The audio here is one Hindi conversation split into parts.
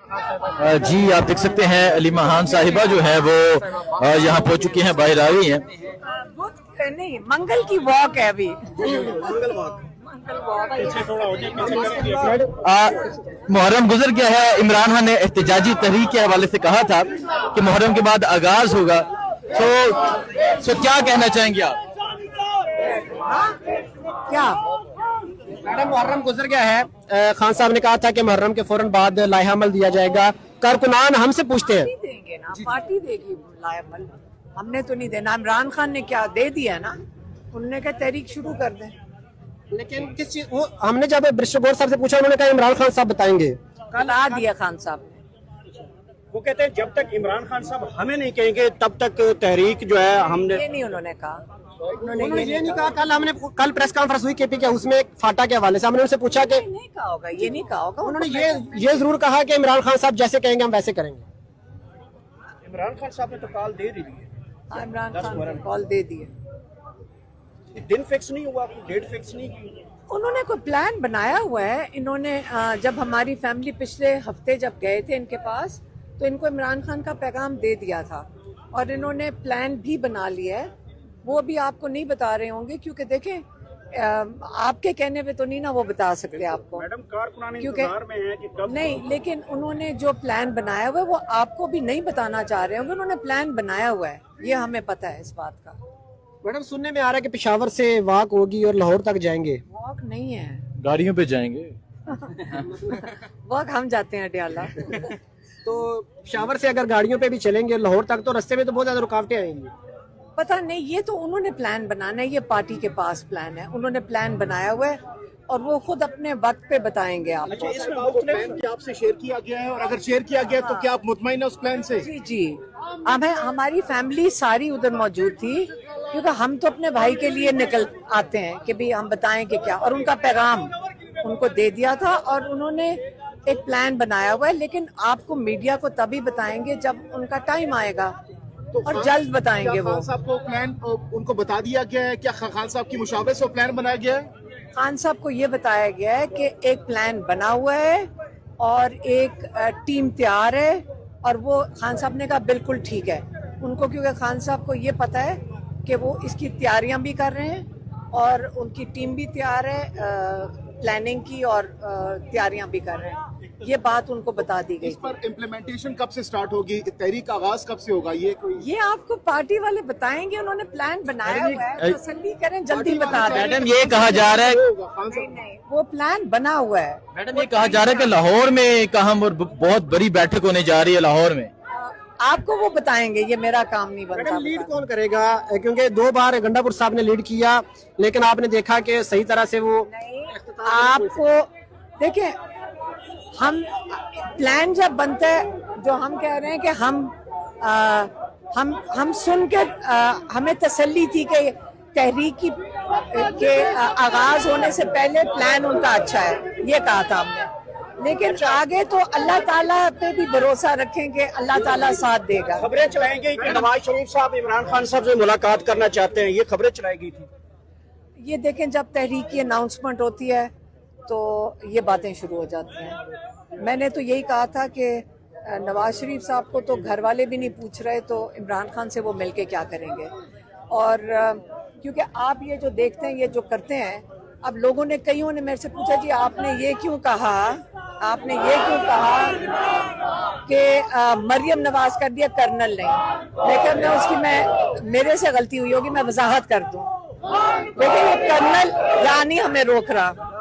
जी, आप देख सकते हैं अलीमा खान साहिबा जो है वो यहाँ पहुंच चुकी हैं, बाहर आ रही हैं। नहीं, मंगल की वॉक है अभी। मुहर्रम गुजर गया है। इमरान खान ने एहतजाजी तहरीक के हवाले से कहा था कि मुहर्रम के बाद आगाज होगा। सो क्या कहना चाहेंगे आप? क्या मैडम, मुहर्रम गुजर गया है। खान साहब ने कहा था कि मुहर्रम के फौरन बाद लाइहामल दिया जाएगा। कारकुनान हमसे पूछते हैं, देंगे ना, पार्टी देगी लाइहामल, हमने तो नहीं देना। इमरान खान ने क्या दे दिया ना, उन्होंने कहा तहरीक शुरू कर दें। लेकिन किस चीज वो हमने जब बरिस्टर गौर साहब से पूछा, उन्होंने कहा इमरान खान साहब बताएंगे। कल आ दिया खान साहब ने। वो कहते हैं जब तक इमरान खान साहब हमें नहीं कहेंगे तब तक तहरीक जो है हमने। ये नहीं उन्होंने कहा। उन्होंने ये नहीं कहा। कल प्रेस कॉन्फ्रेंस हुई केपी के, उसमें फाटा के हवाले से हमने उनसे पूछा कि नहीं कहा होगा, ये नहीं कहा होगा। उन्होंने ये जरूर कहा कि इमरान खान साहब जैसे कहेंगे हम वैसे करेंगे। इमरान खान साहब ने तो कॉल दे दी है। हाँ, इमरान खान ने कॉल दे दिए। दिन फिक्स नहीं हुआ, डेट फिक्स नहीं की। उन्होंने कोई प्लान बनाया हुआ है। इन्होंने जब हमारी फैमिली पिछले हफ्ते जब गए थे इनके पास, तो इनको इमरान खान का पैगाम दे दिया था और इन्होंने प्लान भी बना लिया है। वो भी आपको नहीं बता रहे होंगे, क्योंकि देखें आपके कहने पे तो नहीं ना वो बता सकते आपको, मैडम कारकुनान क्योंकि इंतजार में है कि कब नहीं, लेकिन उन्होंने जो प्लान बनाया हुआ है वो आपको भी नहीं बताना चाह रहे होंगे। उन्होंने प्लान बनाया हुआ है, ये हमें पता है इस बात का। मैडम, सुनने में आ रहा है कि पेशावर से वॉक होगी और लाहौर तक जाएंगे। वॉक नहीं है, गाड़ियों पे जाएंगे। वॉक हम जाते हैं अडियाला। तो पेशावर से अगर गाड़ियों पे भी चलेंगे लाहौर तक, तो रास्ते में तो बहुत ज्यादा रुकावटें आएंगी। पता नहीं, ये तो उन्होंने प्लान बनाना है, ये पार्टी के पास प्लान है। उन्होंने प्लान बनाया हुआ है और वो खुद अपने वक्त पे बताएंगे आपको। इसमें प्लान क्या आपसे शेयर किया गया है, और अगर शेयर किया गया तो क्या आप मुतमईन है उस प्लान से? जी जी, हमारी फैमिली सारी उधर मौजूद थी, क्योंकि हम तो अपने भाई के लिए निकल आते हैं कि भी हम बताएं कि क्या, और उनका पैगाम उनको दे दिया था और उन्होंने एक प्लान बनाया हुआ है। लेकिन आपको मीडिया को तभी बताएंगे जब उनका टाइम आएगा, और जल्द बताएंगे। वो खान साहब को प्लान उनको बता दिया गया है? क्या खान साहब की मुशावरत से प्लान बनाया गया है? खान साहब को ये बताया गया है कि एक प्लान बना हुआ है और एक टीम तैयार है, और वो खान साहब ने कहा बिल्कुल ठीक है उनको, क्योंकि खान साहब को ये पता है कि वो इसकी तैयारियां भी कर रहे हैं और उनकी टीम भी तैयार है प्लानिंग की, और तैयारियां भी कर रहे हैं। ये बात उनको बता दी गई। इस पर इम्प्लीमेंटेशन कब से स्टार्ट होगी, तहरीक आगाज कब से होगा? ये आपको पार्टी वाले बताएंगे। उन्होंने प्लान बनाया हुआ है, तसल्ली करें, जल्दी बता दें। मैडम, ये कहा जा रहा है, नहीं, वो प्लान बना हुआ है। मैडम ये कहा जा रहा है कि लाहौर में एक अहम और बहुत बड़ी बैठक होने जा रही है लाहौर में। आपको वो बताएंगे, ये मेरा काम नहीं बनता। लीड कौन करेगा? क्योंकि 2 बार गंडापुर साहब ने लीड किया, लेकिन आपने देखा कि सही तरह से वो आपको देखिए, हम प्लान जब बनता है, जो हम कह रहे हैं कि हम सुन के हमें तसल्ली थी कि तहरीक के आगाज होने से पहले प्लान उनका अच्छा है, ये कहा था हमने। लेकिन आगे तो अल्लाह ताला पे भी भरोसा रखें कि अल्लाह ताला साथ देगा। खबरें चलाएंगे कि नवाज शरीफ साहब इमरान खान साहब से मुलाकात करना चाहते हैं, ये खबरें चलाई गई थी। ये देखें, जब तहरीक की अनाउंसमेंट होती है तो ये बातें शुरू हो जाती हैं। मैंने तो यही कहा था कि नवाज शरीफ साहब को तो घर वाले भी नहीं पूछ रहे, तो इमरान खान से वो मिलके क्या करेंगे। और क्योंकि आप ये जो देखते हैं, ये जो करते हैं, अब लोगों ने, कईयों ने मेरे से पूछा जी आपने ये क्यों कहा, आपने ये क्यों कहा कि मरियम नवाज कर दिया कर्नल नहीं। लेकिन मैं उसकी मेरे से गलती हुई होगी, मैं वजाहत कर दूं। लेकिन ये कर्नल रानी हमें रोक रहा।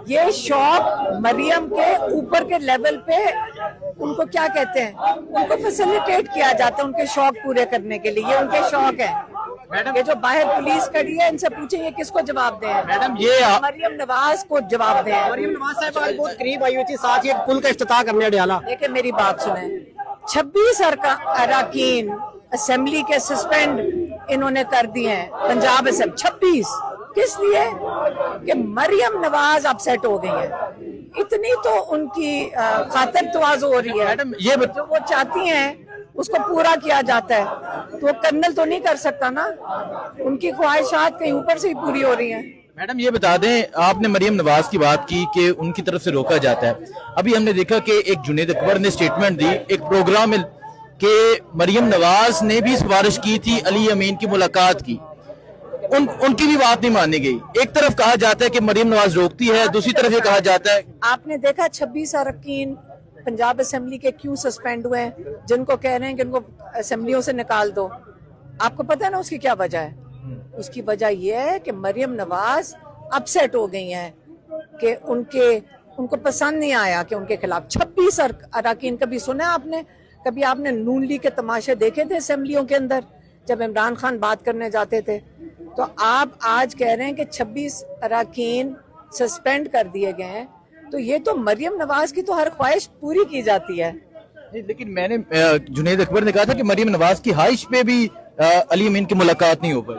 ये शौक मरियम के ऊपर के लेवल पे, उनको क्या कहते हैं, उनको फैसिलिटेट किया जाता है उनके शौक पूरे करने के लिए। ये उनके शौक है। ये जो बाहर पुलिस खड़ी है, इनसे पूछे ये किसको जवाब दें? मैडम, ये मरियम नवाज को जवाब दें। मरियम नवाज साहब आज बहुत करीब आई हुई थी, साथ ही एक पुल का इफ्तिताह करने अडियाला। देखिए मेरी बात सुने, 26 अरकान असेंबली के सस्पेंड इन्होंने कर दिए हैं पंजाब असेंबली। 26 किस लिए? कि मरियम नवाज अपसेट हो गई है। इतनी तो उनकी खातिर तवाज़ु हो रही है। मैडम, ये जो वो चाहती हैं उसको पूरा किया जाता है, तो वो कर्नल तो नहीं कर सकता ना। उनकी ख्वाहिशात कहीं ऊपर से ही पूरी हो रही हैं। मैडम ये बता दें, आपने मरियम नवाज की बात की कि उनकी तरफ से रोका जाता है। अभी हमने देखा कि एक जुनैद अकबर ने स्टेटमेंट दी एक प्रोग्राम में कि मरियम नवाज ने भी सिफारिश की थी अली अमीन की मुलाकात की, उनकी भी बात नहीं मानी गई। एक तरफ कहा जाता है कि मरियम नवाज रोकती है, दूसरी तरफ ये कहा जाता है। आपने देखा 26 अरकान पंजाब असेंबली के क्यों सस्पेंड हुए हैं, जिनको कह रहे हैं कि उनको असेंबलियों से निकाल दो। आपको पता है ना उसकी क्या वजह है? उसकी वजह यह है कि मरियम नवाज अपसेट हो गई हैं कि उनको पसंद नहीं आया कि उनके खिलाफ 26 अरकान। कभी सुना आपने, कभी आपने नून लीग के तमाशे देखे थे असेंबलियों के अंदर जब इमरान खान बात करने जाते थे? तो आप आज कह रहे हैं कि 26 अरकान सस्पेंड कर दिए गए हैं, तो ये तो मरियम नवाज की तो हर ख्वाहिश पूरी की जाती है। लेकिन मैंने जुनैद अकबर ने कहा था कि मरियम नवाज की ख्वाहिश पे भी अली अमीन की मुलाकात नहीं हो पाई,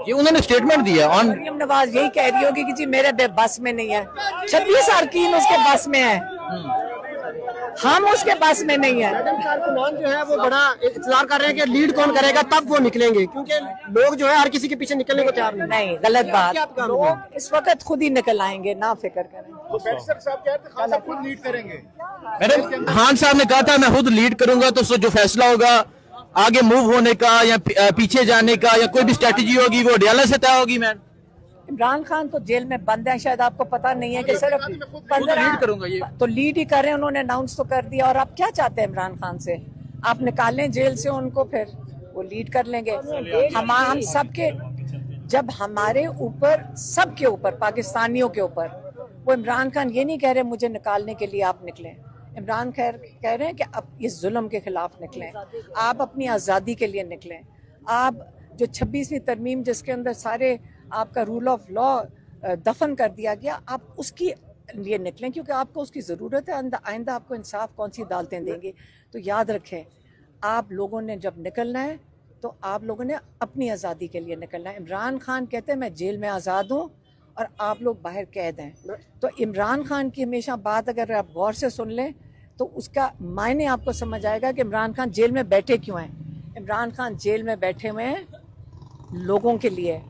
ये उन्होंने स्टेटमेंट दिया ऑन। मरियम नवाज यही कह रही होगी कि जी मेरे बस में नहीं है, 26 अरकान उसके बस में है, हम उसके बस में नहीं है। कारकुनान जो है वो बड़ा इंतजार कर रहे हैं कि लीड कौन करेगा तब वो निकलेंगे, क्योंकि लोग जो है हर किसी के पीछे निकलने को तैयार नहीं, गलत बात। लोग इस वक्त खुद ही निकल आएंगे, ना फिक्र करें। मैडम खान साहब ने कहा था मैं खुद लीड करूंगा, तो जो फैसला होगा आगे मूव होने का या पीछे जाने का या कोई भी स्ट्रेटेजी होगी वो अडयाला से तय होगी। मैम इमरान खान तो जेल में बंद है, शायद आपको पता नहीं है कि सिर्फ 15 लीड करूंगा, ये तो लीड ही कर रहे हैं, उन्होंने अनाउंस तो कर दिया। और आप क्या चाहते हैं इमरान खान से? आप निकालें जेल से उनको, फिर वो लीड कर लेंगे। हम सबके, जब हमारे ऊपर, सबके ऊपर, पाकिस्तानियों के ऊपर, वो इमरान खान ये नहीं कह रहे मुझे निकालने के लिए आप निकलें। इमरान कह रहे हैं कि अब इस जुल्म के खिलाफ निकलें, आप अपनी आज़ादी के लिए निकलें। आप जो 26वीं तरमीम जिसके अंदर सारे आपका रूल ऑफ लॉ दफन कर दिया गया, आप उसकी लिए निकलें, क्योंकि आपको उसकी ज़रूरत है। आइंदा आपको इंसाफ कौन सी अदालतें देंगी? तो याद रखें, आप लोगों ने जब निकलना है तो आप लोगों ने अपनी आज़ादी के लिए निकलना है। इमरान खान कहते हैं मैं जेल में आज़ाद हूँ और आप लोग बाहर कैद हैं। तो इमरान खान की हमेशा बात अगर आप गौर से सुन लें तो उसका मायने आपको समझ आएगा कि इमरान खान जेल में बैठे क्यों हैं। इमरान खान जेल में बैठे हुए हैं लोगों के लिए,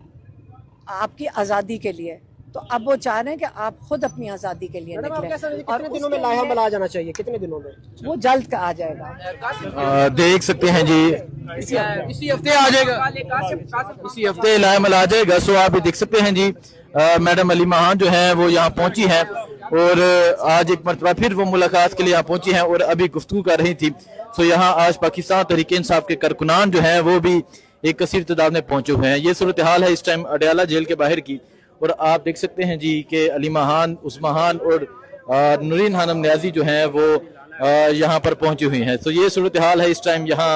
आपकी आज़ादी के लिए। तो अब वो चाह रहे हैं कि आप खुद अपनी आज़ादी के लिए निकलें। और दिनों में लाया बला जाना चाहिए, कितने दिनों में? वो जल्द का आ जाएगा। देख सकते हैं जी, इसी हफ्ते आ जाएगा, इसी हफ्ते लायामल आ जाएगा। सो आप देख सकते हैं जी, मैडम अली महान जो है वो यहाँ पहुंची हैं और आज एक मरतबा फिर वो मुलाकात के लिए यहाँ पहुंची हैं और अभी गुफ्तगू कर रही थी। सो यहाँ आज पाकिस्तान तहरीक इंसाफ के कारकुनान जो हैं वो भी एक कसीर तादाद में पहुंचे हुए हैं। ये सूरत हाल है इस टाइम अडयाला जेल के बाहर की, और आप देख सकते हैं जी कि अली महान, उस्मान और नूरीन खानम न्याजी जो हैं वो यहाँ पर पहुंची हुई हैं। तो ये सूरत हाल है इस टाइम यहाँ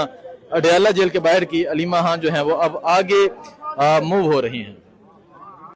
अडयाला जेल के बाहर की। अली महान जो हैं वो अब आगे मूव हो रही हैं।